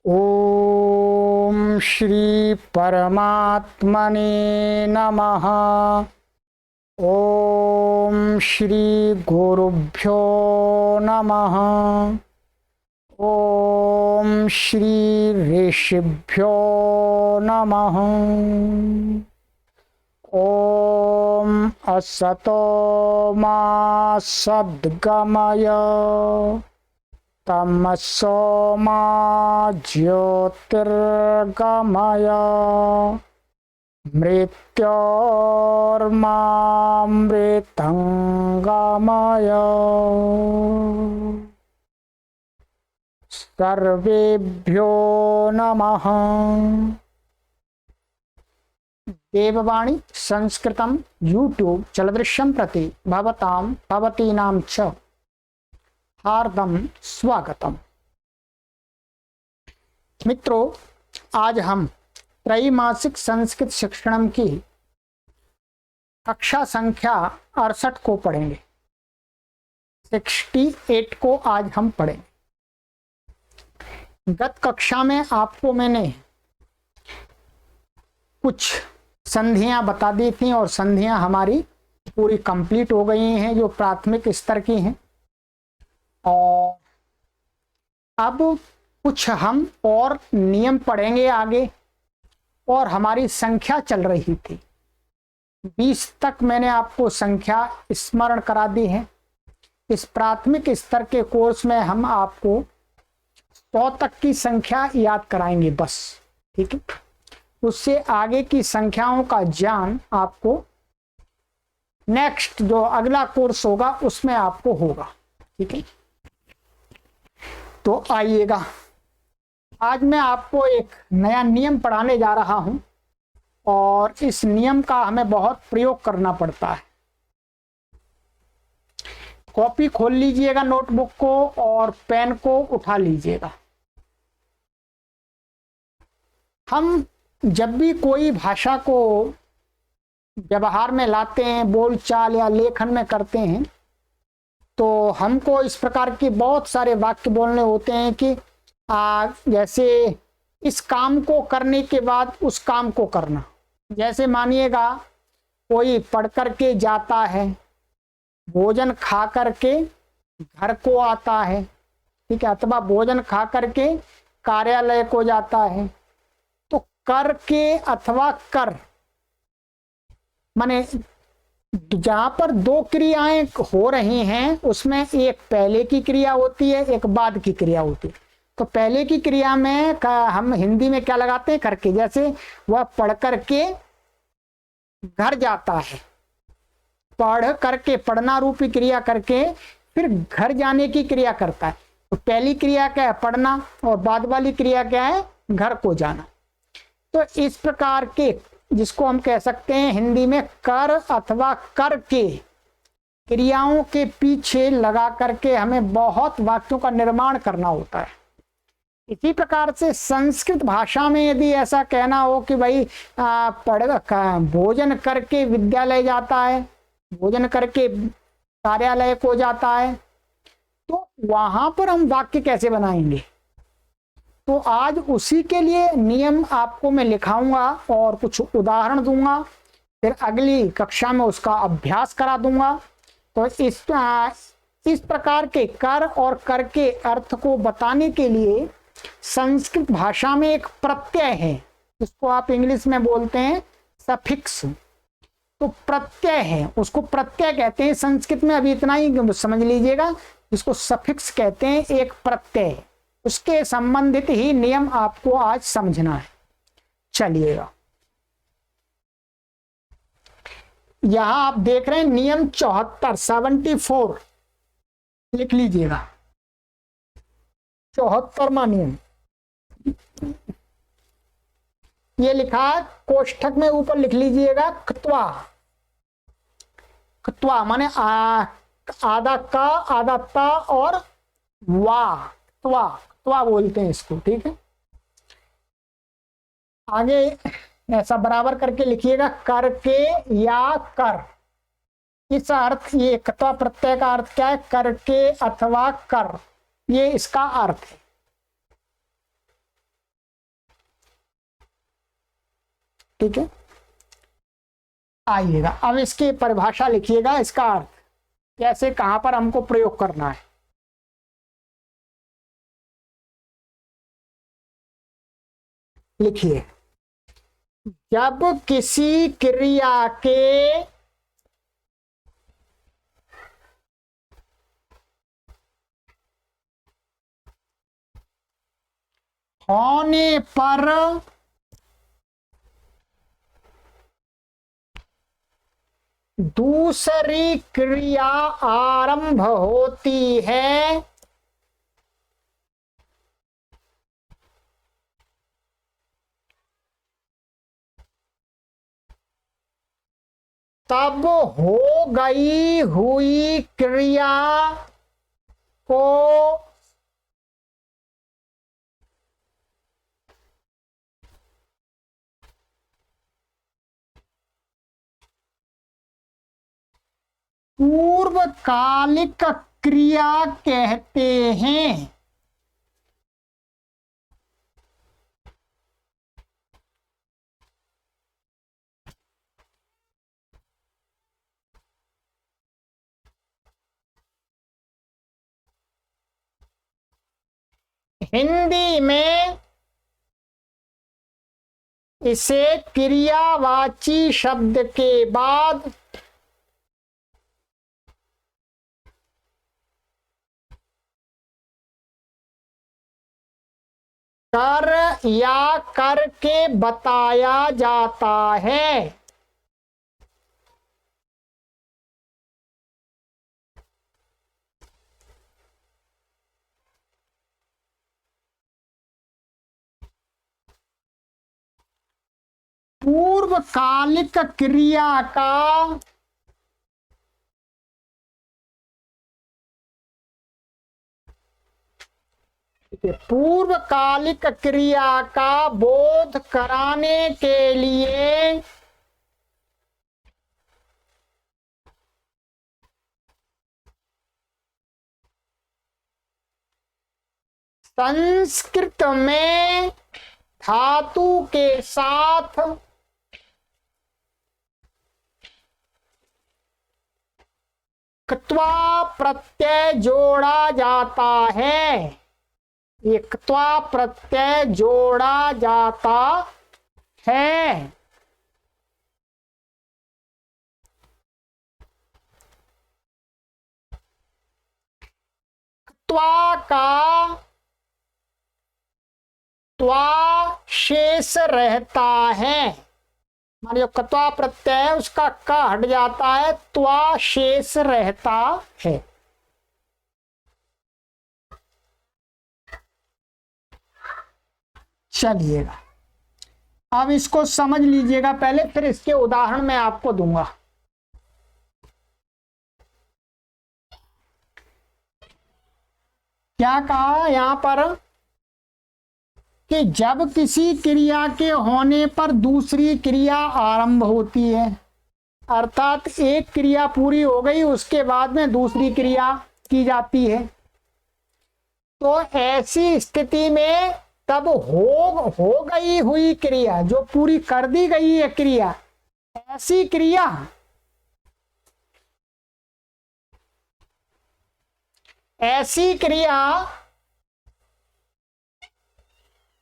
ओम श्री परमात्मने नमः। ओम श्री गुरुभ्यो नमः। ओम श्री ऋषिभ्यो नमः। ओम असतो मा सद्गमय तमसो मा ज्योतिर्गमय मृत्योर्मामृतंगमय। सर्वेभ्यो नमः। देववाणी संस्कृतं यूट्यूब चलदृश्यं प्रति भवतां भवतीनां च हार्दम स्वागतम। मित्रों, आज हम त्रैमासिक संस्कृत शिक्षणम की कक्षा संख्या 68 को पढ़ेंगे। 68 को आज हम पढ़ेंगे। गत कक्षा में आपको मैंने कुछ संधियां बता दी थी और संधियां हमारी पूरी कंप्लीट हो गई हैं, जो प्राथमिक स्तर की हैं। और अब कुछ हम और नियम पढ़ेंगे आगे। और हमारी संख्या चल रही थी 20 तक, मैंने आपको संख्या स्मरण करा दी है। इस प्राथमिक स्तर के कोर्स में हम आपको 100 तक की संख्या याद कराएंगे बस, ठीक है। उससे आगे की संख्याओं का ज्ञान आपको नेक्स्ट जो अगला कोर्स होगा उसमें आपको होगा, ठीक है। तो आइएगा, आज मैं आपको एक नया नियम पढ़ाने जा रहा हूं और इस नियम का हमें बहुत प्रयोग करना पड़ता है। कॉपी खोल लीजिएगा, नोटबुक को, और पेन को उठा लीजिएगा। हम जब भी कोई भाषा को व्यवहार में लाते हैं, बोलचाल या लेखन में करते हैं, तो हमको इस प्रकार के बहुत सारे वाक्य बोलने होते हैं कि जैसे इस काम को करने के बाद उस काम को करना। जैसे मानिएगा कोई पढ़ करके जाता है, भोजन खा करके घर को आता है, ठीक है, अथवा भोजन खा करके कार्यालय को जाता है। तो करके अथवा कर, माने जहां पर दो क्रियाएं हो रही हैं उसमें एक पहले की क्रिया होती है, एक बाद की क्रिया होती है। तो पहले की क्रिया में हम हिंदी में क्या लगाते हैं? करके। जैसे वह पढ़ करके घर जाता है, पढ़ करके, पढ़ना रूपी क्रिया करके फिर घर जाने की क्रिया करता है। तो पहली क्रिया क्या है? पढ़ना, और बाद वाली क्रिया क्या है? घर को जाना। तो इस प्रकार के, जिसको हम कह सकते हैं हिंदी में कर अथवा कर के, क्रियाओं के पीछे लगा करके हमें बहुत वाक्यों का निर्माण करना होता है। इसी प्रकार से संस्कृत भाषा में यदि ऐसा कहना हो कि भाई भोजन करके विद्यालय जाता है, भोजन करके कार्यालय को जाता है, तो वहां पर हम वाक्य कैसे बनाएंगे? तो आज उसी के लिए नियम आपको मैं लिखाऊंगा और कुछ उदाहरण दूंगा, फिर अगली कक्षा में उसका अभ्यास करा दूंगा। तो इस प्रकार के कर और कर के अर्थ को बताने के लिए संस्कृत भाषा में एक प्रत्यय है, जिसको आप इंग्लिश में बोलते हैं सफिक्स। तो प्रत्यय है, उसको प्रत्यय कहते हैं संस्कृत में। अभी इतना ही समझ लीजिएगा, जिसको सफिक्स कहते हैं, एक प्रत्यय। उसके संबंधित ही नियम आपको आज समझना है। चलिएगा, यहां आप देख रहे हैं नियम 74, 74 लिख लीजिएगा। 74वां नियम ये लिखा है, कोष्ठक में ऊपर लिख लीजिएगा क्त्वा। क्त्वा माने आधा का, आधा ता और वाह, त्वा, त्वा बोलते हैं इसको, ठीक है। आगे ऐसा बराबर करके लिखिएगा, करके या कर। इस अर्थ, ये क्त्वा प्रत्यय का अर्थ क्या है? करके अथवा कर, ये इसका अर्थ है। ठीक है। आइएगा अब इसकी परिभाषा लिखिएगा, इसका अर्थ कैसे कहां पर हमको प्रयोग करना है। लिखिए, जब किसी क्रिया के होने पर दूसरी क्रिया आरंभ होती है, तब हो गई हुई क्रिया को पूर्वकालिक क्रिया कहते हैं। हिंदी में इसे क्रियावाची शब्द के बाद कर या करके बताया जाता है। पूर्वकालिक क्रिया का पूर्वकालिक क्रिया का बोध कराने के लिए संस्कृत में धातु के साथ क्त्वा प्रत्यय जोड़ा जाता है। ये क्त्वा प्रत्यय जोड़ा जाता है। क्त्वा का त्वा शेष रहता है, मान जो क्त्वा प्रत्यय है उसका क हट जाता है, त्वा शेष रहता है। चलिएगा अब इसको समझ लीजिएगा पहले, फिर इसके उदाहरण मैं आपको दूंगा। क्या कहा यहां पर कि जब किसी क्रिया के होने पर दूसरी क्रिया आरंभ होती है, अर्थात एक क्रिया पूरी हो गई उसके बाद में दूसरी क्रिया की जाती है, तो ऐसी स्थिति में तब हो गई हुई क्रिया जो पूरी कर दी गई है क्रिया, ऐसी क्रिया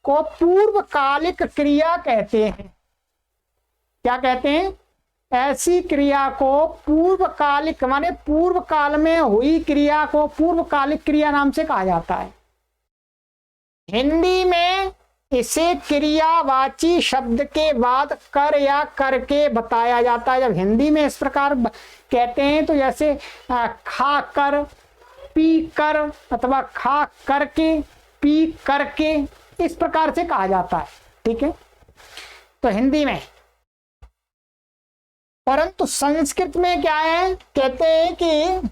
को पूर्वकालिक क्रिया कहते हैं। क्या कहते हैं? ऐसी क्रिया को पूर्वकालिक माने पूर्व काल में हुई क्रिया को पूर्वकालिक क्रिया नाम से कहा जाता है। हिंदी में इसे क्रियावाची शब्द के बाद कर या करके बताया जाता है। जब हिंदी में इस प्रकार कहते हैं तो जैसे खा कर, पी कर अथवा खा करके, पी करके, इस प्रकार से कहा जाता है। ठीक है, तो हिंदी में। परंतु संस्कृत में क्या है, कहते हैं कि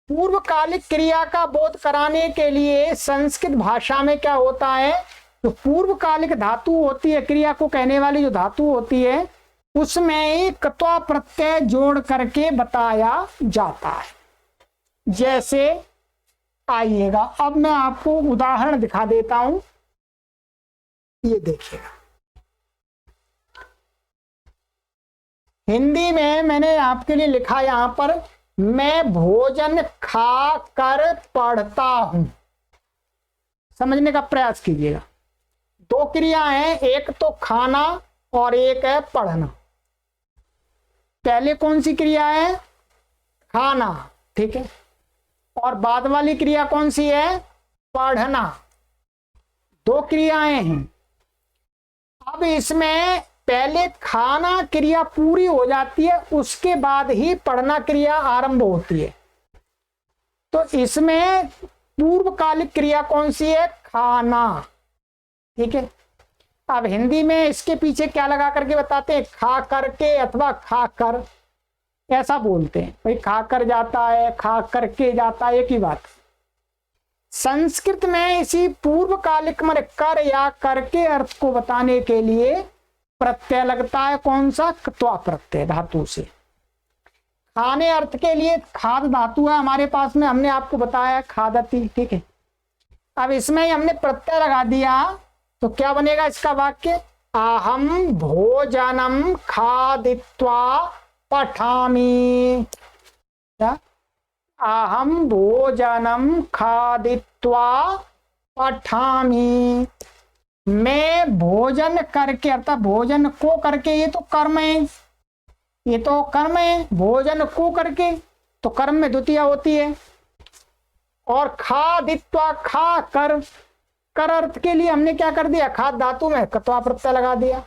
पूर्वकालिक क्रिया का बोध कराने के लिए संस्कृत भाषा में क्या होता है, जो पूर्वकालिक धातु होती है, क्रिया को कहने वाली जो धातु होती है, उसमें ही क्त्वा प्रत्यय जोड़ करके बताया जाता है। जैसे आइएगा अब मैं आपको उदाहरण दिखा देता हूं, ये देखिएगा। हिंदी में मैंने आपके लिए लिखा यहां पर, मैं भोजन खा कर पढ़ता हूं। समझने का प्रयास कीजिएगा। दो क्रिया हैं, एक तो खाना और एक है पढ़ना। पहले कौन सी क्रिया है? खाना, ठीक है। और बाद वाली क्रिया कौन सी है? पढ़ना। दो क्रियाएं हैं। अब इसमें पहले खाना क्रिया पूरी हो जाती है, उसके बाद ही पढ़ना क्रिया आरंभ होती है। तो इसमें पूर्वकालिक क्रिया कौन सी है? खाना, ठीक है। अब हिंदी में इसके पीछे क्या लगा करके बताते हैं? खा करके अथवा खा कर, ऐसा बोलते हैं। भाई खा कर जाता है, खा करके जाता है, एक ही बात। संस्कृत में इसी पूर्वकालिक में कर या करके अर्थ को बताने के लिए प्रत्यय लगता है। कौन सा? क्त्वा प्रत्यय, धातु से। खाने अर्थ के लिए खाद धातु है हमारे पास में, हमने आपको बताया खादती, ठीक है। अब इसमें हमने प्रत्यय लगा दिया तो क्या बनेगा इसका वाक्य? अहम भोजनम खादित्वा पठामि। क्या? अहम भोजनम खादित्वा पठामि। मैं भोजन करके, अर्थात भोजन को करके, ये तो कर्म है, ये तो कर्म है। भोजन को करके तो कर्म में द्वितीया होती है। और खादित्वा, खा कर, कर अर्थ के लिए हमने क्या कर दिया? खाद धातु में क्त्वा प्रत्यय लगा दिया,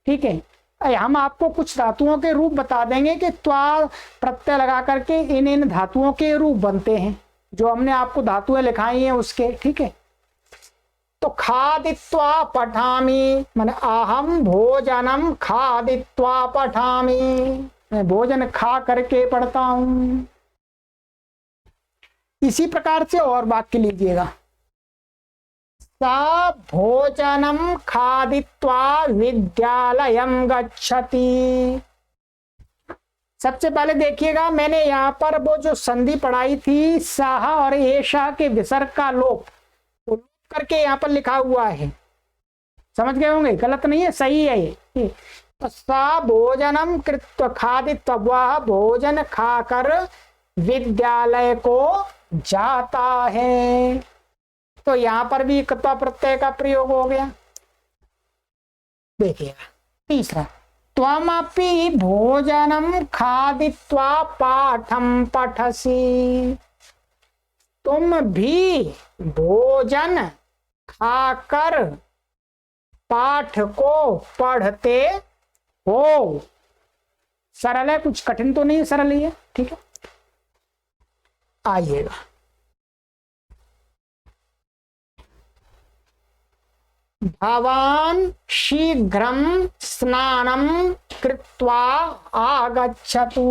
ठीक है। हम आपको कुछ धातुओं के रूप बता देंगे कि त्वा प्रत्यय लगा करके इन इन धातुओं के रूप बनते हैं, जो हमने आपको धातुएं लिखाई हैं उसके, ठीक है। तो खादित्वा पठामि माने अहम भोजनम खादित्वा पठामि, मैं भोजन खा करके पढ़ता हूं। इसी प्रकार से और वाक्य लीजिएगा। सा भोजनम खादित्वा विद्यालयम गच्छति। सबसे पहले देखिएगा, मैंने यहां पर वो जो संधि पढ़ाई थी, साह और एशा के विसर्ग का लोप करके यहां पर लिखा हुआ है। समझ गए होंगे? गलत नहीं है, सही है ये। तो सा भोजनम कृत्वा खादित्वा, वह भोजन खाकर विद्यालय को जाता है। तो यहां पर भी क्त्वा प्रत्यय का प्रयोग हो गया। देखिएगा तीसरा, त्वमपि भोजनम खादित्वा पाठम पठसी। तुम भी भोजन खाकर पाठ को पढ़ते हो। सरल है, कुछ कठिन तो नहीं है, सरल ही है, ठीक है। आइएगा, भवान शीघ्रम स्नानम कृत्वा आगच्छतु।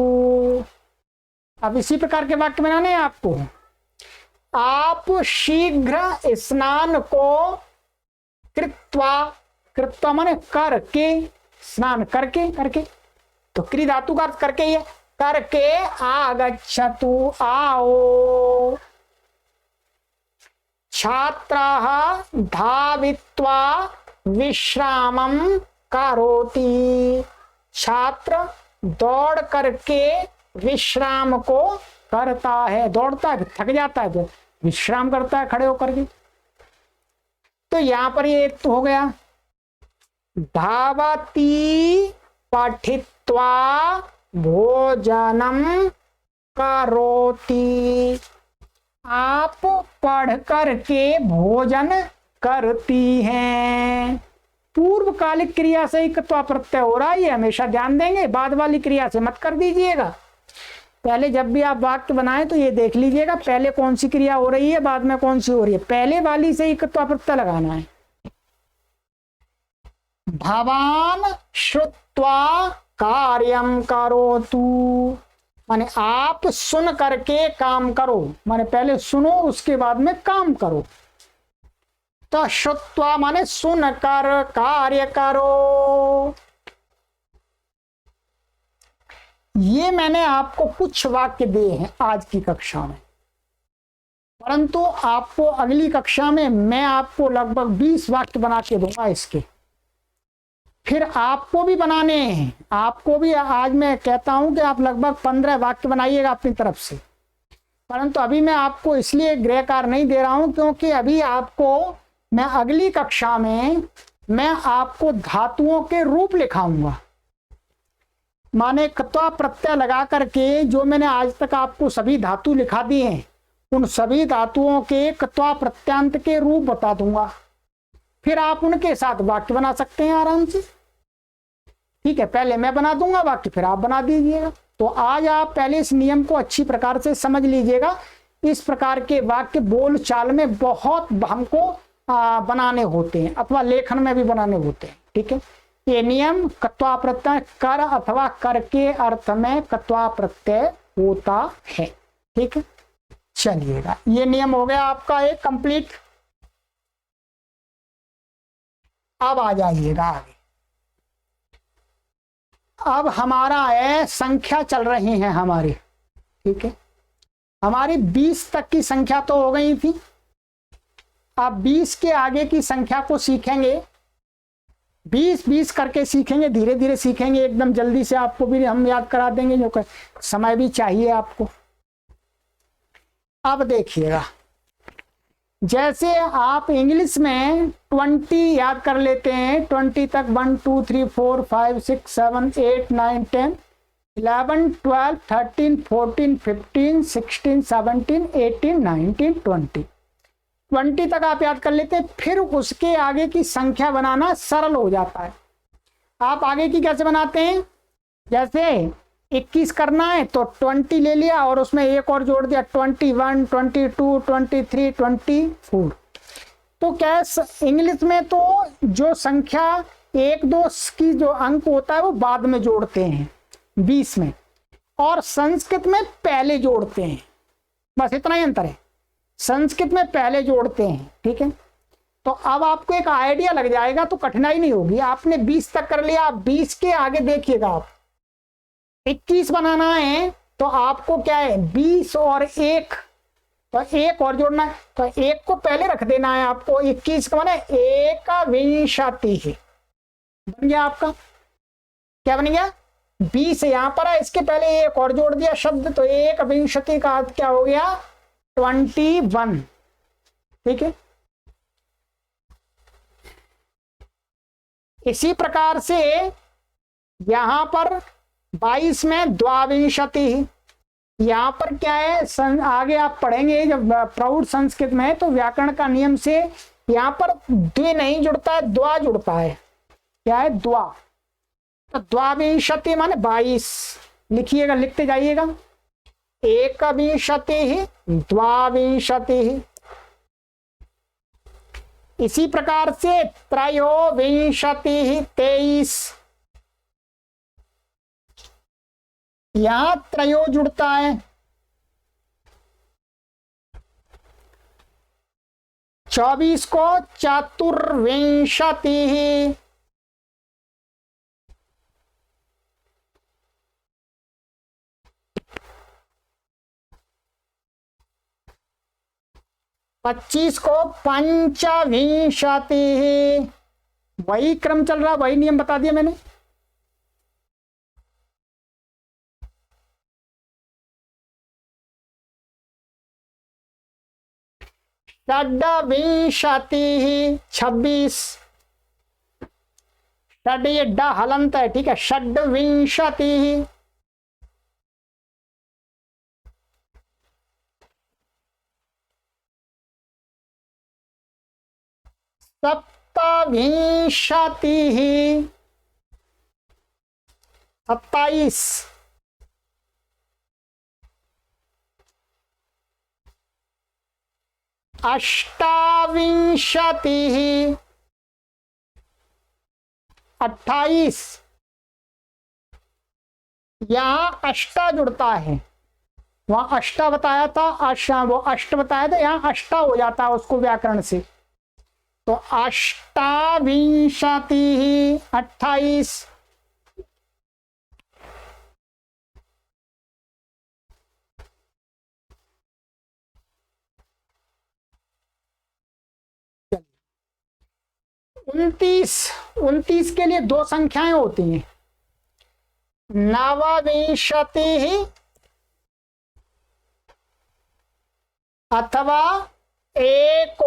अब इसी प्रकार के वाक्य बनाने हैं आपको। आप शीघ्र स्नान को कृत्वा, कृत्वा माने करके, स्नान करके, करके तो क्री धातु का अर्थ करके ही है। करके आगच्छतु, आओ। छात्राः धावित्वा विश्रामं करोति। छात्र दौड़ करके विश्राम को करता है। दौड़ता है, थक जाता है तो विश्राम करता है खड़े होकर के। तो यहां पर ये एक तो हो गया। धावती पठित्वा भोजनम करोति। आप पढ़ करके भोजन करती हैं। पूर्वकालिक क्रिया से ही क्त्वा प्रत्यय हो रहा है, ये हमेशा ध्यान देंगे। बाद वाली क्रिया से मत कर दीजिएगा। पहले जब भी आप वाक्य बनाएं तो ये देख लीजिएगा, पहले कौन सी क्रिया हो रही है, बाद में कौन सी हो रही है। पहले वाली से ही क्त्वा प्रत्यय लगाना है। भवान श्रुत्वा कार्यम करोतु, माने आप सुन करके काम करो। माने पहले सुनो, उसके बाद में काम करो। तो श्रुत्वा माने सुन कर कार्य करो। ये मैंने आपको कुछ वाक्य दिए हैं आज की कक्षा में, परंतु आपको अगली कक्षा में मैं आपको लगभग 20 वाक्य बना के दूंगा इसके। फिर आपको भी बनाने हैं, आपको भी आज मैं कहता हूं कि आप लगभग 15 वाक्य बनाइएगा अपनी तरफ से, परंतु अभी मैं आपको इसलिए गृह कार्य नहीं दे रहा हूं क्योंकि अभी आपको मैं अगली कक्षा में मैं आपको धातुओं के रूप लिखाऊंगा, माने क्त्वा प्रत्यय लगा करके जो मैंने आज तक आपको सभी धातु लिखा दिए हैं उन सभी धातुओं के क्त्वा प्रत्यांत के रूप बता दूंगा, फिर आप उनके साथ वाक्य बना सकते हैं आराम से। ठीक है, पहले मैं बना दूंगा वाक्य, फिर आप बना दीजिएगा। तो आज आप पहले इस नियम को अच्छी प्रकार से समझ लीजिएगा। इस प्रकार के वाक्य बोल चाल में बहुत हमको बनाने होते हैं अथवा लेखन में भी बनाने होते हैं। ठीक है, ये नियम क्त्वा प्रत्यय कर अथवा कर के अर्थ में क्त्वा प्रत्यय होता है। ठीक है, चलिएगा, ये नियम हो गया आपका एक कंप्लीट। अब आ जाइएगा आगे। अब हमारा है संख्या चल रही है हमारी। ठीक है, हमारी 20 तक की संख्या तो हो गई थी। अब 20 के आगे की संख्या को सीखेंगे, 20-20 करके सीखेंगे, धीरे धीरे सीखेंगे, एकदम जल्दी से आपको भी हम याद करा देंगे, जो समय भी चाहिए आपको। अब देखिएगा, जैसे आप इंग्लिश में 20 याद कर लेते हैं, 20 तक 1 2 3 4 5 6 7 8 9 10 11 12 13 14 15 16 17 18 19 20 20 तक आप याद कर लेते हैं। फिर उसके आगे की संख्या बनाना सरल हो जाता है। आप आगे की कैसे बनाते हैं, जैसे 21 करना है तो 20 ले लिया और उसमें एक और जोड़ दिया, 21 22 23 24। तो क्या इंग्लिश में तो जो संख्या 1 2 की जो अंक होता है वो बाद में जोड़ते हैं 20 में, और संस्कृत में पहले जोड़ते हैं, बस इतना ही अंतर है, संस्कृत में पहले जोड़ते हैं। ठीक है, तो अब आपको एक आइडिया लग जाएगा, तो कठिनाई नहीं होगी। आपने 20 तक कर लिया, आप 20 के आगे देखिएगा, आप 21 बनाना है तो आपको क्या है 20 और 1, तो 1 और जोड़ना है, तो 1 को पहले रख देना है आपको। 21 का माने एकविंशति है, बन गया आपका, क्या बन गया, 20 यहां पर है, इसके पहले 1 और जोड़ दिया शब्द, तो एकविंशति का अर्थ क्या हो गया 21। ठीक है, इसी प्रकार से यहां पर 22 में द्वाविंशति, यहां पर क्या है, आगे आप पढ़ेंगे जब प्रौढ़ संस्कृत में, तो व्याकरण का नियम से यहां पर द्वि नहीं जुड़ता है, द्वा जुड़ता है। क्या है, द्वा। तो द्वाविंशति माने 22, लिखिएगा, लिखते जाइएगा, एकविंशति द्वाविंशति। इसी प्रकार से त्रयोविंशति 23, यहां त्रयो जुड़ता है। 24 को चतुर्विंशति, पच्चीस को पंचविंशति, वही क्रम चल रहा, वही नियम बता दिया मैंने। षड्विंशति 26, षड ये ड हलंत है, ठीक है, षड्विंशति। सप्तविंशति 27, अष्टाविंशति 28, यहां अष्टा जुड़ता है, वहां अष्टा बताया था, वो अष्ट बताया था, यहां अष्टा हो जाता है उसको व्याकरण से, तो अष्टाविंशति 28। 29 के लिए दो संख्याएं होती हैं, नवविंशति अथवा एकोनत्रिंशत्।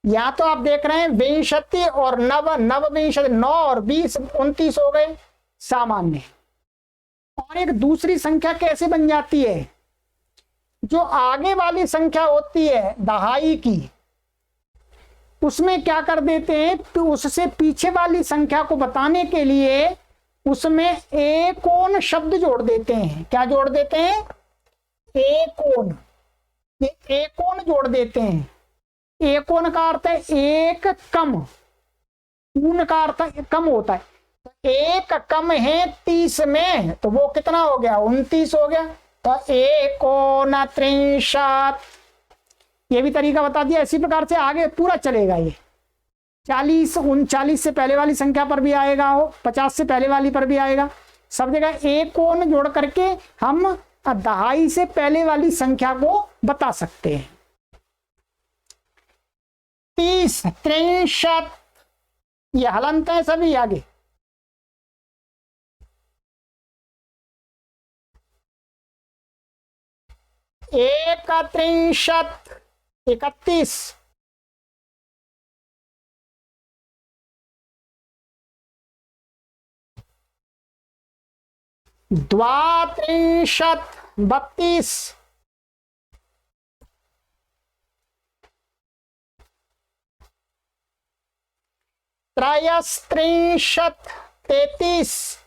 या तो आप देख रहे हैं विंशति और नवविंशति, 9 और 20 29 हो गए सामान्य। और एक दूसरी संख्या कैसे बन जाती है, जो आगे वाली संख्या होती है दहाई की, उसमें क्या कर देते हैं, तो उससे पीछे वाली संख्या को बताने के लिए उसमें एकोन शब्द जोड़ देते हैं। क्या जोड़ देते हैं, एकोन। ये एकोन जोड़ देते हैं। एकोन का अर्थ है एक कम, ऊन का अर्थ कम होता है। तो एक कम है 30 में, तो वो कितना हो गया, 29 हो गया। तो एकोनत्रिंशत्। ये भी तरीका बता दिया। इसी प्रकार से आगे पूरा चलेगा। ये 40 39 से पहले वाली संख्या पर भी आएगा, हो 50 से पहले वाली पर भी आएगा। सब जगह एकोन जोड़ करके हम दहाई से पहले वाली संख्या को बता सकते हैं। 30 63, ये हलंत है सभी। आगे 31 31, 32 32, 33 33,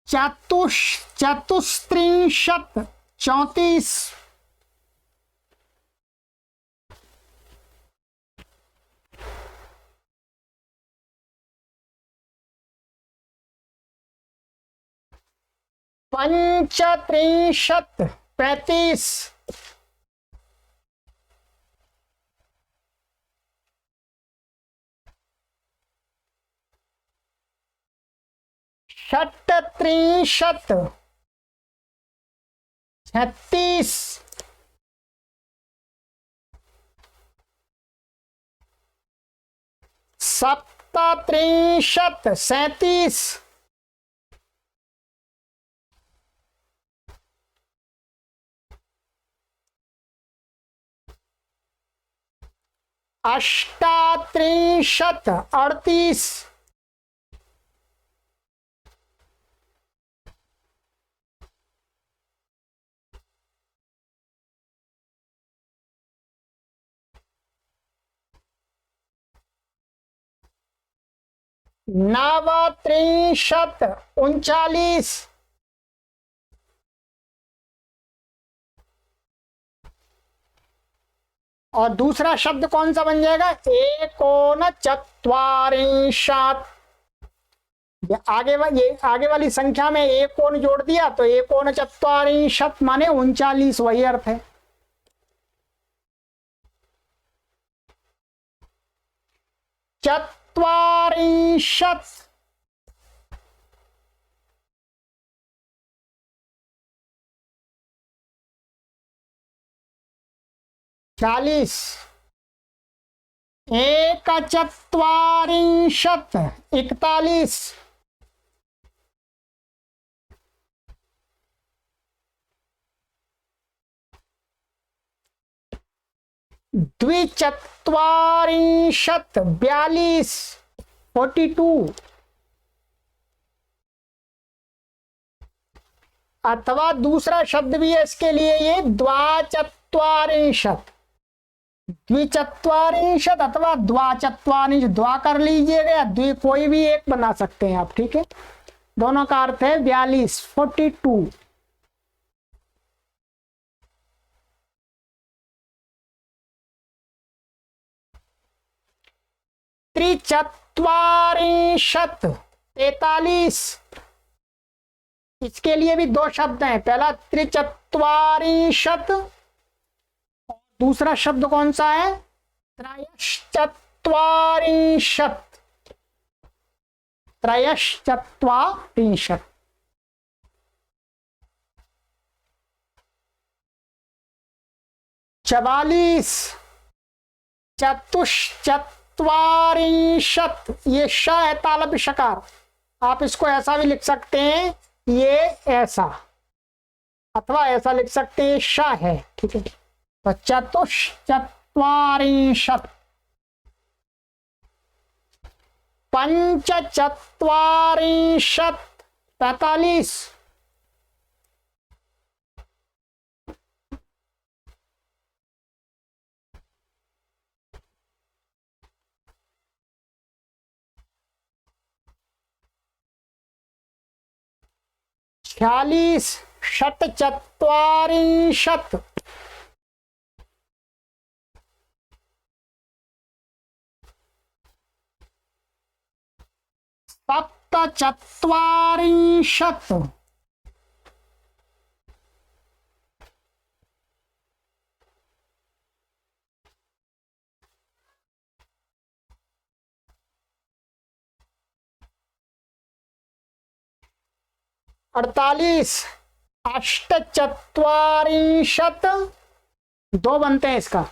34 34, 35 35, 36 36, 37 37, 38 38, 39 39, और दूसरा शब्द कौन सा बन जाएगा, एकोनचत्वारिंशत्। ये आगे वाली संख्या में एकोन जोड़ दिया तो एकोनचत्वारिंशत् माने 39, वही अर्थ है। चत्वारिंशत् 40, एकचत्वारिंशत् 41, द्विचत्वारिंशत् 42 42, अथवा दूसरा शब्द भी है इसके लिए, ये द्वाचत्वारिंशत्। द्विचत्वारिंशत् अथवा द्वाचत्वारिंशत्, द्वा कर लीजिएगा या द्वि, कोई भी एक बना सकते हैं आप, ठीक है। दोनों का अर्थ है 42 42। त्रिचत्वारिंशत् 43, इसके लिए भी दो शब्द हैं। पहला त्रिचत्वारिंशत्, दूसरा शब्द कौन सा है, त्रयश्चत्वारिंशत् त्रयश्चत्वारिंशत्। 44 चतुश्चत्वारिंशत्, ये श है तालव्य शकार। आप इसको ऐसा भी लिख सकते हैं, ये ऐसा, अथवा ऐसा लिख सकते हैं श है, ठीक है। तो चतुश्चत्वारिंशत्। पंचचत्वारिंशत् 45। 46 षट्चत्वारिंशत्। सप्तचत्वारिंशत्। 48 अष्टचत्वारिंशत्। दो बनते हैं इसका,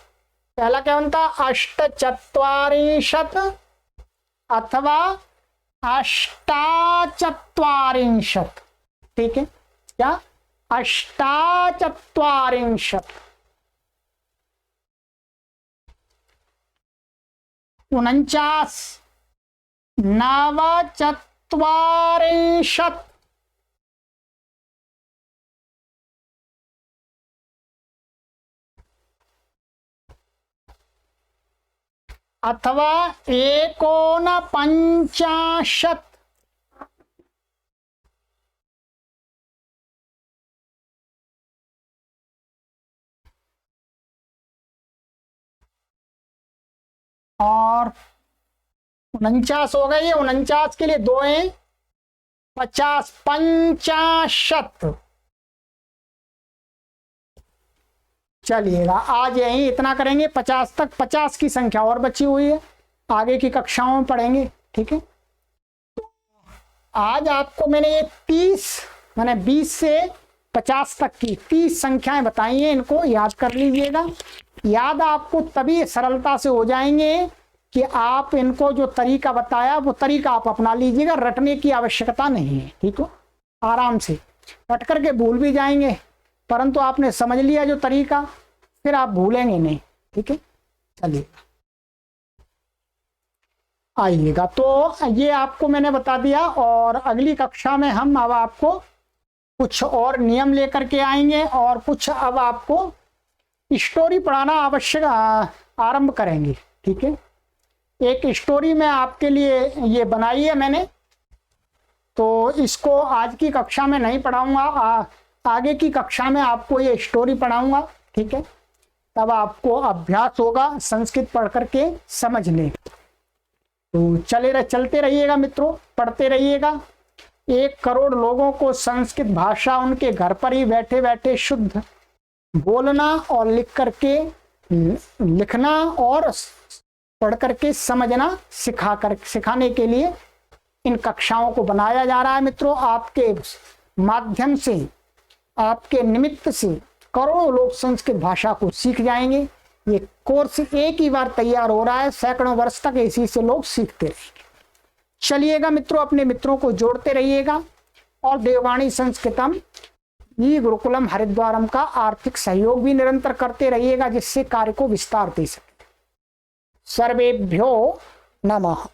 पहला क्या बनता अष्टचत्वारिंशत् अथवा अष्टाचत्वारिंशत्, ठीक है। क्या अष्टाचत्वारिंशत्। 49 नवचत्वारिंशत्। 49। और 49 हो गई है। 49 के लिए दो हैं, 50 पंचाशत। चलिएगा आज यही इतना करेंगे, 50 तक। 50 की संख्या और बची हुई है, आगे की कक्षाओं में पढ़ेंगे, ठीक है। तो आज आपको मैंने ये 30 मैंने 20 से 50 तक की 30 संख्याएं बताई हैं, इनको याद कर लीजिएगा। याद आपको तभी सरलता से हो जाएंगे कि आप इनको जो तरीका बताया वो तरीका आप अपना लीजिएगा, रटने की आवश्यकता नहीं है, ठीक है। आराम से रट करके भूल भी जाएंगे, परंतु आपने समझ लिया जो तरीका, फिर आप भूलेंगे नहीं, ठीक है। चलिए आइएगा, तो ये आपको मैंने बता दिया, और अगली कक्षा में हम अब आपको कुछ और नियम लेकर के आएंगे, और कुछ अब आपको स्टोरी पढ़ाना आवश्यक आरंभ करेंगे, ठीक है। एक स्टोरी मैं आपके लिए ये बनाई है मैंने, तो इसको आज की कक्षा में नहीं पढ़ाऊंगा, आगे की कक्षा में आपको ये स्टोरी पढ़ाऊंगा, ठीक है। तब आपको अभ्यास होगा संस्कृत पढ़ करके समझने। तो चलते रहिएगा मित्रों, पढ़ते रहिएगा। 1 करोड़ लोगों को संस्कृत भाषा उनके घर पर ही बैठे बैठे शुद्ध बोलना और लिखना और पढ़ करके समझना सिखाने के लिए इन कक्षाओं को बनाया जा रहा है मित्रों। आपके माध्यम से, आपके निमित्त से करोड़ों लोग संस्कृत भाषा को सीख जाएंगे। ये कोर्स एक ही बार तैयार हो रहा है, सैकड़ों वर्ष तक इसी से लोग सीखते रहेंगे। चलिएगा मित्रों, अपने मित्रों को जोड़ते रहिएगा, और देववाणी संस्कृतम ई गुरुकुलम हरिद्वारम का आर्थिक सहयोग भी निरंतर करते रहिएगा, जिससे कार्य को विस्तार दे सके। सर्वेभ्यो नमः।